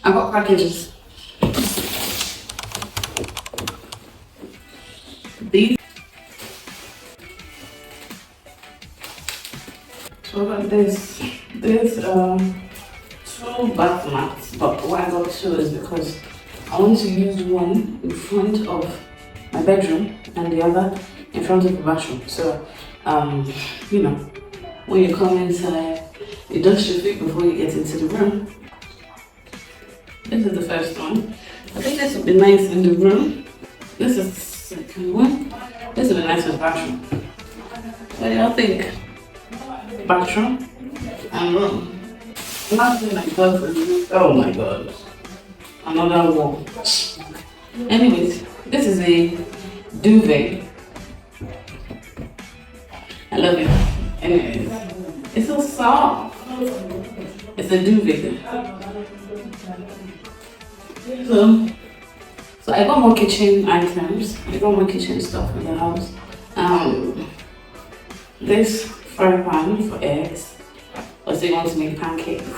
I got packages. These. So I got this two bath mats, but why I got two is because I want to use one in front of my bedroom and the other in front of the bathroom. So, you know, when you come inside, you dust your feet before you get into the room. This is the first one. I think this would be nice in the room. This is the second one. This would be nice in the bathroom. What do y'all think? Bathroom and room. Nothing like that. Oh my god. Another wall. Anyways, this is a duvet. I love it. Anyways, it's so soft. It's a duvet. So I got more kitchen items. I got more kitchen stuff in the house. This fry pan for eggs. Also, you want to make pancakes.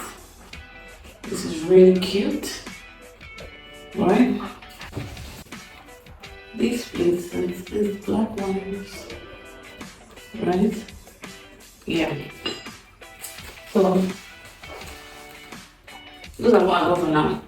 This is really cute, right? These plates, these black ones, right? Yeah. So those are what I got for now.